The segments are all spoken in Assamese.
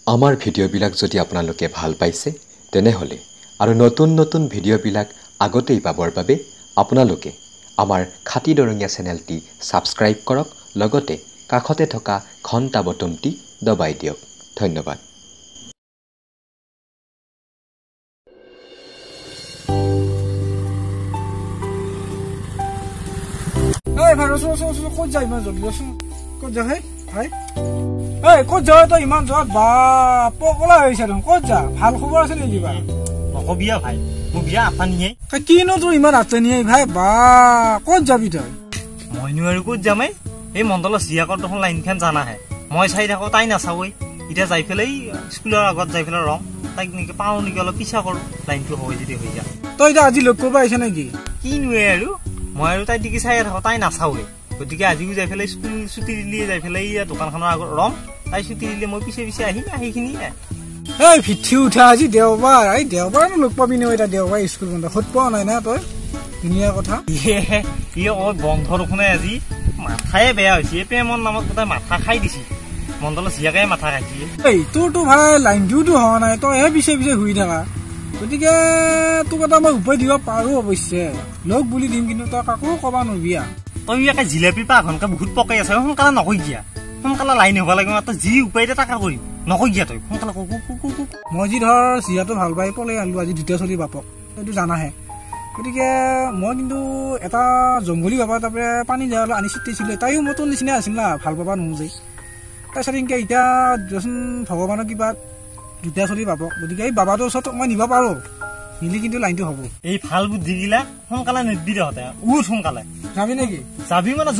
আমাৰ ভিডিঅ'বিলাক যদি আপোনালোকে ভাল পাইছে তেনেহ'লে আৰু নতুন নতুন ভিডিঅ'বিলাক আগতেই পাবৰ বাবে আপোনালোকে আমাৰ খাতি দৰঙীয়া চেনেলটি ছাবস্ক্ৰাইব কৰক লগতে কাষতে থকা ঘণ্টা বটনটি দবাই দিয়ক ধন্যবাদ Hey, ভাই ৰস ক'ত যায় ইমান জলদি ৰস ক'ত যা হে ভাই এই ক'ত যা তই ইমান জত বা পকলা হৈছে দেখোন ক'ত যা ভাল খবৰ আছে নেকি বা নকবিয়া ভাই মোৰ বিয়া আপানিয়ে কিনো তোৰ ইমান আতনিয়ে ভাই বা ক'ত যাবি তই মইনো আৰু ক'ত যামে এই মণ্ডলৰ চিয়াকৰ দেখোন লাইনখন জানাহে মই চাই থাকো তাই নাচাবই এতিয়া যাই পেলাই স্কুলৰ আগত যাই পেলাই ৰং তাইক নেকি পাওঁ নেকি অলপ পিছা কৰোঁ লাইনটো হয় যদি হৈ যায় তই এতিয়া আজি লগ কৰিব আহিছে নেকি কিনোৱে আৰু মই আৰু তাই দিকে চাই থাকো তাই নাচাওৱে গতিকে আজিও যাই পেলাই স্কুল ছুটি দিলে যাই পেলাই দোকানখনৰ আগত ৰং তাই ছুটি দিলে মই পিছে পিছে আহিম সেইখিনিয়ে এই ভিঠি উঠা আজি দেওবাৰ এই দেওবাৰনো লগ পাবি নে এতিয়া দেওবাৰ স্কুল বন্ধ সুত পোৱা নাই না তই ধুনীয়া কথা বন্ধ দেখোনে আজি মাথায়ে বেয়া হৈছে প্ৰেমৰ নামত গোটেই মাথা খাই দিছে মণ্ডলৰ চিয়াকে মাথা খাইছে এই তোৰতো ভাই লাইন ডিউটো হোৱা নাই তইহে পিছে পিছে শুই থাকা গতিকে তোক এটা মই উপায় দিব পাৰো অৱশ্যে লগ বুলি দিম কিন্তু তই কাকো কবা নবিয়া তই ইয়াকে জিলাপি পা ঘনকা বহুত পকাই আছে সোনকালে নকৈ গিয়া সোনকালে লাইন হ'ব লাগিব তই যি উপায় তাকে কৰিম নকৈ গিয়া তই সোনকালে মই যি ধৰ চিয়াটো ভাল পাই পলাই আনিলো আজি দুটা চলি বাপক এইটো জানাহে গতিকে মই কিন্তু এটা জংঘলী বাবা তাৰপৰা পানী দিয়ালৈ আনি চিটিছিলো তাইও মোৰ তোৰ নিচিনা আছিল না ভাল পাবা নোজে তাৰপিছত এনেকৈ এতিয়া দেচোন ভগৱানৰ কিবা দুটা চলি বাপক গতিকে এই বাবাটোৰ ওচৰত মই নিব পাৰো নিলি কিন্তু লাইনটো হ'ব এই ভাল বুদ্ধি গিলা সোনকালে নিদিবি তহঁতে উঠ সোনকালে যাবি নেকি যাবি মানে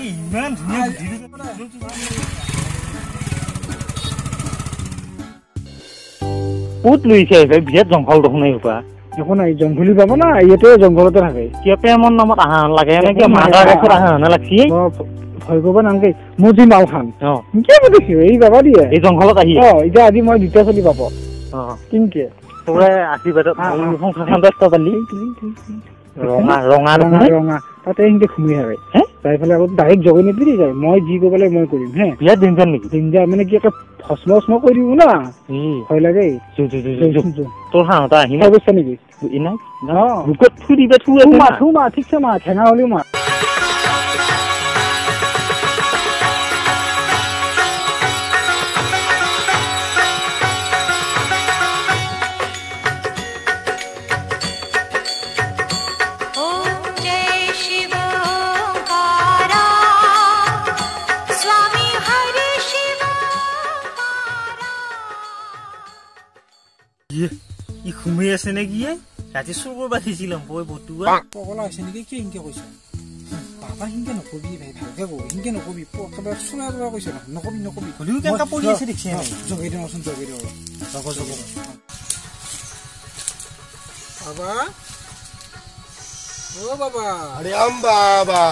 ইমান ধুনীয়া ক'ত লৈছে বিৰাট জংঘল দেখোন এইসোপা একো নাই জংঘলী পাব না ইয়াতে জংঘলতে থাকে কিয় প্ৰেমৰ নামত আহা লাগে এনেকে মাজাৰ গছৰ আহা লাগছি ভয় কৰিব নালাগে মোৰ যি মাল খান এই বাবা দিয়ে এই জংঘলত আহি এতিয়া আজি মই দুটা চলি পাব কিনকে তোৰে আশীৰ্বাদত ৰঙা ৰঙা তাতে সিহঁতে ঘুমি থাকে যাই পেলাই আকৌ ডাইৰেক্ট জগৈ নিদি যায় মই যি কৰিব লাগে মই কৰিম হে বিৰাট ডেঞ্জাৰ নেকি ডেঞ্জাৰ মানে কি একে ভস্ম কৰি দিব না ভয় লাগে তোৰ হাঁহতা আহিম গৈছা নেকি ঠিকছে মা ঠেঙা হলেও মা ই ঘুমাই আছে নেকি ৰাতি চুৰ কৰিব আহিছিলাম বতুৱা পগলা হৈছে নেকি কি হিংকে কৈছ বাবা হিংকে নকবি ভাই ভালকে কবি হিংকে নকবি একেবাৰে চুৰা কৰা কৈছ নকবি হলিও কেনেকা পৰি আছে দেখিছে জগাই দিওঁচোন জগাই দিওঁ বাবা অ বাবা আৰে বাবা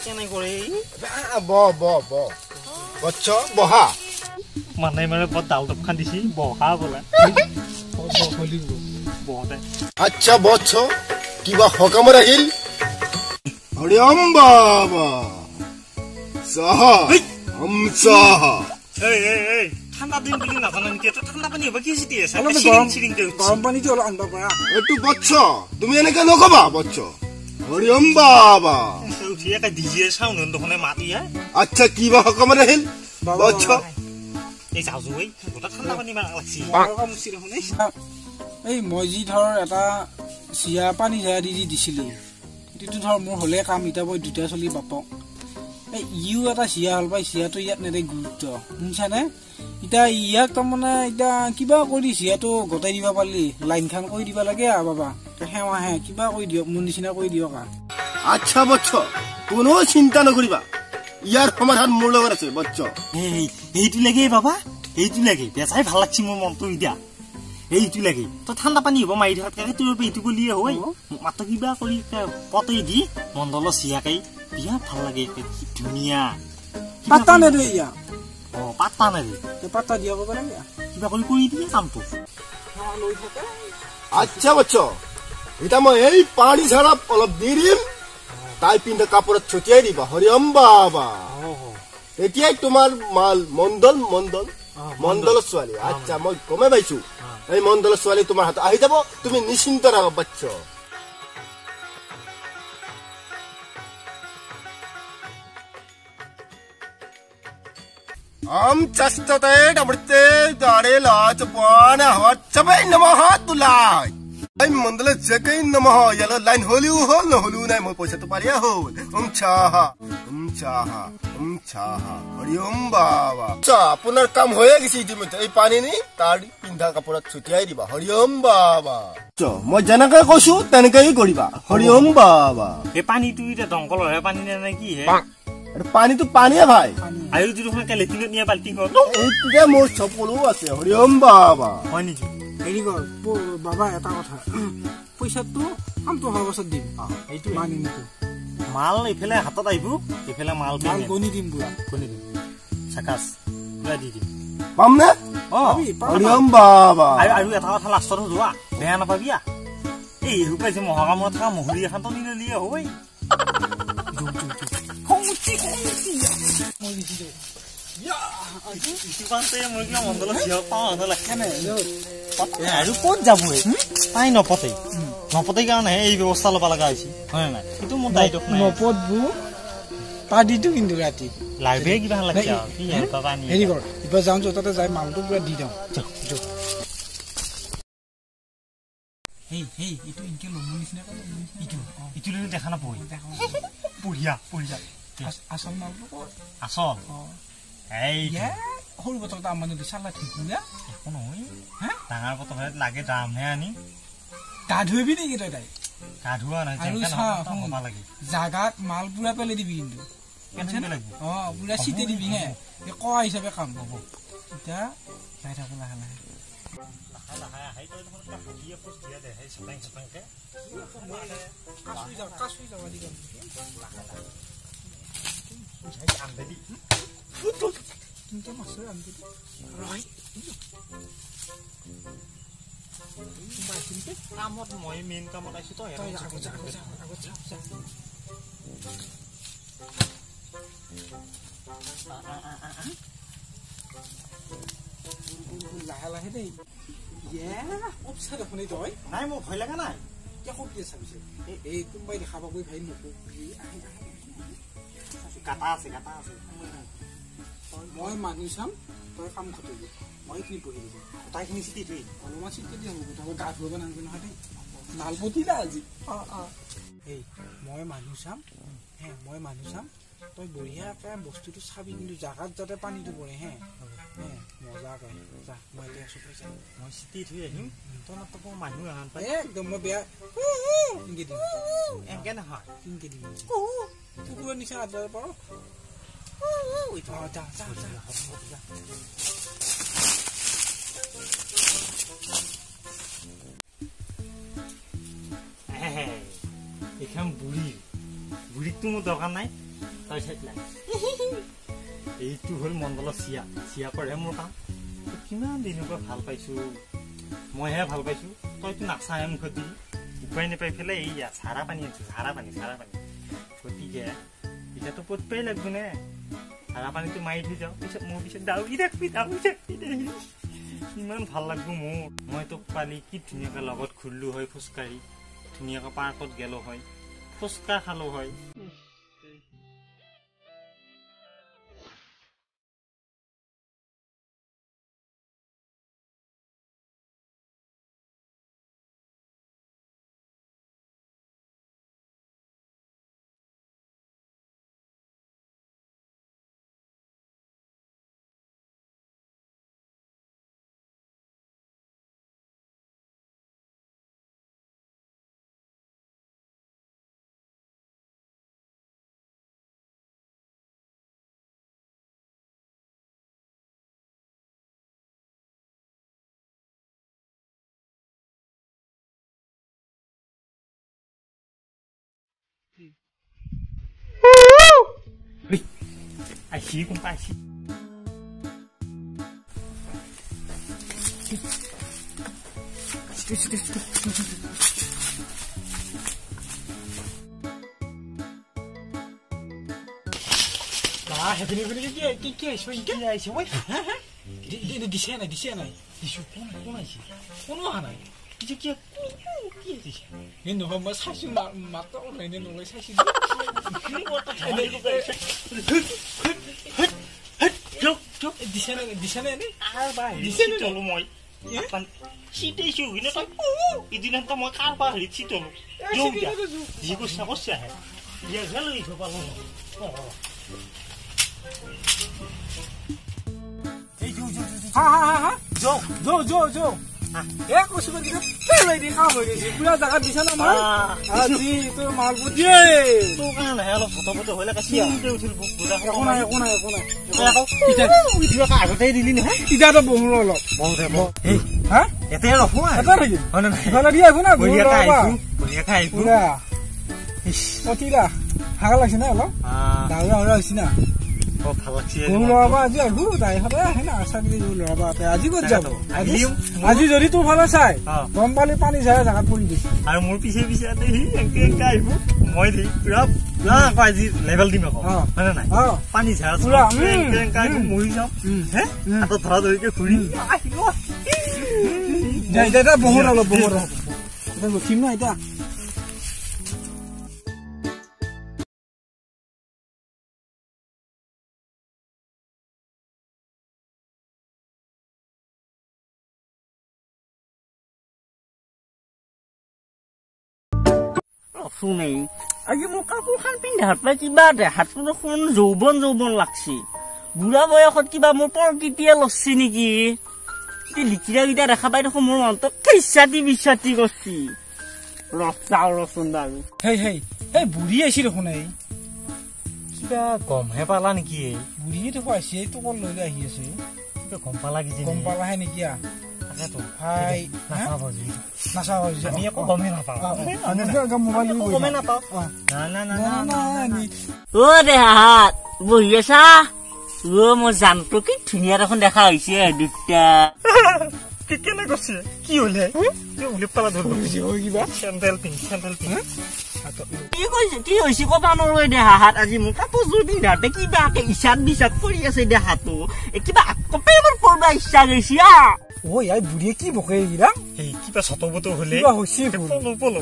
কেনে কৰে বচ্চ বহা মানে মানে বৰ দাউদ খান দিছি বহা বোলা বহতে আচ্ছা বচ্চ কিবা হকামত আহিল আরে বাবা সাহা এই ঠাণ্ডা দিন বুলি নাজানো নেকি এটা ঠাণ্ডা পানী হ'ব কি চিটি আছে গৰম পানীটো অলপ আনবা পাৰা এইটো বচ্চ তুমি এনেকে নকবা বচ্চ আরে বাবা উঠিয়াকে ডিজে চাউন্ড দেখোনে মাতিয়া আচ্ছা কিবা হকামত আহিল বচ্চ এই যাওই গোটা ঠাণ্ডা পানী মাৰা লাগছি এই মই যি ধৰ এটা চিয়া পানী ঝায়া দি দিছিলি এইটো ধৰ মোৰ হলে কাম ইটা বই দুটা চলি বাপক এই ইও এটা চিয়া হল পাই চিয়াটো ইয়াত নেদে গুৰুত্ব শুনছানে এতিয়া ইয়াক তাৰমানে এতিয়া কিবা কৰি চিয়াটো গতাই দিব পাৰিলি লাইন খান কৰি দিব লাগে বাবা হেৱা হে কিবা কৰি দিয়ক মোৰ নিচিনা কৰি দিয়ক আচ্ছা বচ্চ কোনো চিন্তা নকৰিবা ইয়াৰ সমাধান মোৰ লগত আছে বচ্চ এইটো লাগে বাবা এইটো লাগে বেচাই ভাল লাগছি মোৰ মনটো এতিয়া এইটো লাগে তো ঠাণ্ডা পানী হ'ব মাৰি থাকাতকে তোৰ এইটো গলিয়ে হয় মাত্ৰ কিবা কৰি পতেই দি মণ্ডলৰ চিয়াকাই বিৰাট ভাল লাগে ধুনীয়া পাত্তা নেদে ইয়া পাত্তা নেদে পাত্তা দিয়া হ'ব লাগে কিবা কৰি দিয়ে কামটো আচ্ছা বচ্চ এটা মই এই পানী ঝাৰা অলপ দি দিম তাই পিন্ধা কাপোৰত ছটিয়াই দিবা হৰিম বাবা এতিয়াই তোমাৰ মাল মণ্ডল মণ্ডল মণ্ডলৰ ছোৱালী আচ্ছা মই গমে পাইছো এই মণ্ডলৰ ছোৱালী তোমাৰ হাতত আহি যাব তুমি নিশ্চিন্ত থাকা বাচ্চ हम चस्तते डबड़ते दाड़े लाच पाना हवा चबे नमः तुलाय आई मंडल जगै नमः याला लाइन होलिउ हो न होलिउ नाय म पैसा त पारिया हो छाहा हरि ओम बाबा चा पुनर काम होय गेছি ইতিমধ্যে এই পানী নি তাড়ি পিন্ধা কাপড়ত ছুটিয়াই দিবা হৰি ওম বাবা চ মই জনকে কৈছো তেনেকৈ কৰিবা হৰি ওম বাবা এই পানীটো ইটা দংকলৰ পানী নে কি হে পানী তো পানীয়ে ভাই আয়ু যদি কে লেটিনত নিয়া বালতি কর এইটোকে মোৰ চপলু আছে হৰি ওম বাবা হয় নেকি হেৰি কৰ বাবা এটা কথা পইচাটো কামটো হোৱাৰ পাছত দিম এইটো মানিমটো মাল ইফালে হাতত আহিব ইফালে মাল গনি দিম বুঢ়া গনি দিম চাকাস পুৰা দি দিম পাম নে হৰি ওম বাবা আৰু এটা কথা লাষ্টত হোৱা বেয়া নাপাবিয়া এই হুপাই যে মহাকামত থকা মহুৰি এখন তো নিলিয়ে হয় আৰু ক'ত যাব তাই নপতে নপতে কাৰণে এই ব্যৱস্থা ল'ব লগা হৈছে হয় নাই এইটো মোৰ দায়িত্ব নপতবো পাদিটো কিন্তু ৰাতি লাইভে কিবা লাগিছে হেৰি কৰ এবাৰ যাওঁ তাতে যাই মালটো পুৰা দি দিওঁ এইটো ইনকে লমু নিচিনা ইটো দেখা নাপাব বঢ়িয়া বঢ়িয়া আচল মালটো আচল এই সৰু বটল এটা মানে চালা ঠিক একো নহয় ডাঙৰ বটল লাগে দামহে আনি গা ধুবি নেকি তই তাই গা ধোৱা নাই লাগে জাগাত মাল পুৰা পেলাই দিবি কিন্তু পুৰা চিটে দিবি হে কোৱা হিচাপে কাম হ'ব এতিয়া যাই থাকো লাহে লাহে কামত মই মেইন কামত আছো তো লাহে লাহে দেই নাই মোৰ ভয় লগা নাই এই কোনোবাই দেখা পাবই ভাই কাটা আছে মই মানুহ চাম তই কাম খটাবি মই এইখিনি পঢ়ি দিব তাইখিনি চিটি থৈ অলপমান চিটি দি হ'ব তই গা ধুব নালাগে নহয় দেই লালপতি দা আজি এই মই মানুহ চাম তই বঢ়িয়াকে বস্তুটো চাবি কিন্তু জাগাত যাতে পানীটো পৰে হে মজাকে যা মই এতিয়া আছো পইচা মই চিটি থৈ আহিম তই নাপাব মানুহ আহান পাই একদম মই বেয়া ইনকে দিম এনেকে নহয় ইনকে দিম কুকুৰৰ নিচিনা আদৰ পাৰ এইখন বুঢ়ীটো মোৰ দৰকাৰ নাই তই চাই এইটো হ'ল মণ্ডলৰ চিয়া কৰেহে মোৰ কাম কিমান দিনৰ পৰা ভাল পাইছো মইহে ভাল পাইছো তইতো নাচাহে মুখত দিলি উপায় নাপাই পেলাই এইয়া চাৰা পানী আনিছো চাৰা পানী গতিকে এতিয়াতো পতপাই লাগব নে চাৰা পানীটো মাৰি থৈ যাওঁ পিছত মোৰ পিছত দাউৰি থাকবি ইমান ভাল লাগব মোৰ মই তোক পালি কি ধুনীয়াকৈ লগত ঘূৰিলো হয় খোজকাঢ়ি ধুনীয়াকৈ পাৰ্কত গেলো হয় ফুচকা খালো হয় আইছি কোনটা আইছি হেপেনি বুলি কি আহিছো ইনকে আহিছে ঐ দিছে নাই দিছো কোন আহিছে কোনো অহা নাই কি কি কি দিছে এই নহয় মই চাইছো মাত্ৰ অনলাইনে নলৈ চাইছো দিছে নে আৰু বাই দিছে তলো মই এখন চিটেইছো কিন্তু তই ইদিনটো মই কাৰ পৰা হেৰি চিটলো যি কৈছা কৈছে আহে ইয়া গেল ইছো পালো এই যো এক কৈছো কিন্তু পেলাই দি কাম হৈ গৈছে পুৰা জায়গা দিছা না মই আজি তো মাল বুজিয়ে তো কান হে অলপ ফটো হলে কাছি উঠিল বুদা একো নাই ইটা আগতেই দিলি নহয় ইটাটো বহু অলপ এই হা এতে ৰখো এটা নেকি হয় না ইফালে দি আহিব না বঢ়িয়া খাইছো পতিলা ভাগা লাগছে না অলপ ডাঙৰ হৈছে না ভাল লাগছে গৰু লৰাবা আজি আহিব তাই সদায় আহে না আশা কৰি গৰু লৰাবা আজি ক'ত যাব আজি যদি তোৰ ফালে চাই গম পালি পানী চাই জাগাত পৰি গৈছে আৰু মোৰ পিছে এনেকে আহিব মই দি পুৰা আজি লেভেল দিম আকৌ হয় না নাই পানী চাই পুৰা মৰি যাম হে হাতত ধৰা ধৰিকে ঘূৰি এতিয়া বহুত অলপ ৰখিম ন এতিয়া শুনেই আজি মোৰ কাপোৰখন পিন্ধাত পাই কিবা দেহাতটো দেখোন যৌৱন লাগছি বুঢ়া বয়সত কিবা মোৰ প্ৰকৃতিয়ে লছি নেকি লিখিৰাকেইটা দেখা পাই দেখোন মোৰ মনটো খিচাতি কৰছি ৰচোন বাৰু এই বুঢ়ী আহিছে দেখোন এই কিবা গমহে পালা নেকি বুঢ়ীয়ে দেখোন আহিছে এইটো কল লৈ আহি আছে গম পালা কি গম পালাহে নেকি আমি একো গমেই নাপাওঁ অ দেহাত বহি আছা অ মোৰ জানটো কি ধুনীয়া দেখোন দেখা হৈছে দুটা কেনে কৈছে কি হলে উলিপ পালা ধৰিব কিবা চেণ্ডেল পিন্ধ কি হৈছে কবা নৰয় দেহাত আজি মোৰ কাপোৰযোৰ পিন্ধাতে কিবা ইচ্ছাত বিচাত কৰি আছে দেহাটো কিবা আকপে মোৰ কৰবা ইচ্ছা গৈছে ও ইয়াই বুঢ়ীয়ে কি বকে এইৰা কিবা চতবত হলে পলো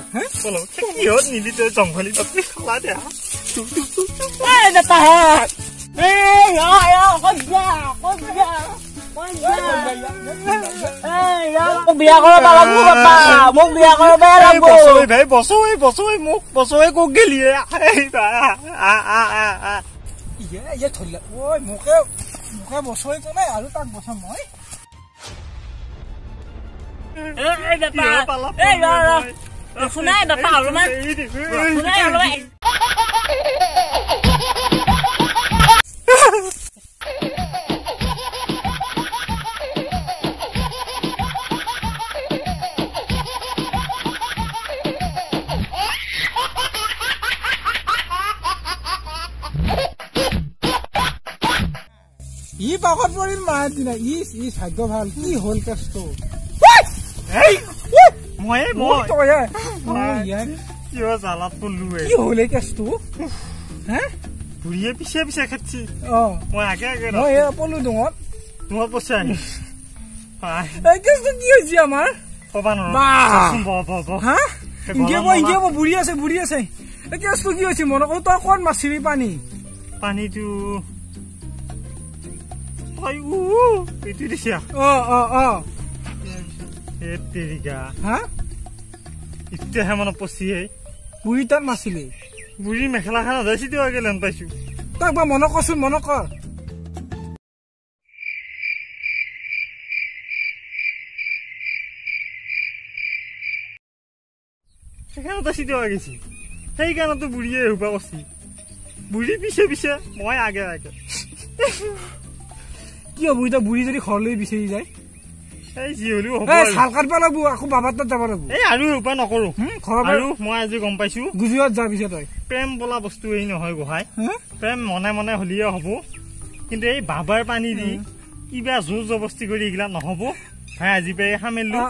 কিহত নিলি তই জংঘলি তাতে খলা দেহা বিয়া কৰিব লাগবো বাপা মোক বিয়া কৰিব লাগবো ভাই বছই মোক বছই কক গেলিয়ে ইয়ে থলা ঐ মোকে বছই কোনে আৰু তাক বছৰ মই শুনাই বাপা অলপমান ই পাকত পৰিল মাৰ দিনা ই ভাগ্য ভাল কি হল কেছটো কি হলে কেছটো বুঢ়ীয়ে পিছে খাচ্ছি মই আগে পলো ডঙত তোমাৰ পইচা কেছটো কি হৈছে আমাৰ কবা নব বুঢ়ী আছে কেছটো কি হৈছে মনে কৰো তই কত মাছিবি পানীটো এইটো দিছা এতিয়াহে মনত পচিয়ে বুঢ়ী তাত মাছিলি বুঢ়ী মেখেলাখন আধাইছি দিও আগে লেন পাইছো তাক বা মনত কৰচোন মনত কৰ সেইখানত আছি দিও আগেছি সেইকাৰণেতো বুঢ়ীয়ে হুপা কৰছি বুঢ়ী পিছে মই আগে কি হব এতিয়া বুঢ়ী যদি ঘৰলৈ বিচাৰি যায় চাল কাটব লাগব আকৌ বাবাৰ তাত যাব লাগব আৰু উপায় নকৰো আৰু মই আজি গম পাইছো গুজৰাট যা পিছে তই প্ৰেম বোলা বস্তু এই নহয় গোহাই প্ৰেম মনে হলিয়ে হব কিন্তু এই বাবাৰ পানী দি কিবা জোৰ জবস্তি কৰি এইগিলা নহব ভাই আজি পাই সামেলো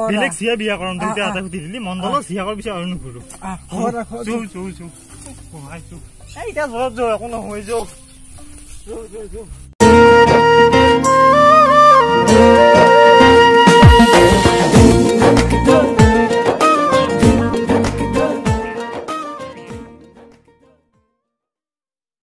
বেলেগ চিয়া বিয়া কৰম দুইটা এটা সুধি দিলি মণ্ডলত চিয়া কৰ পিছে আৰু নুঘুৰো এতিয়া জৰত একো নহয় ৰ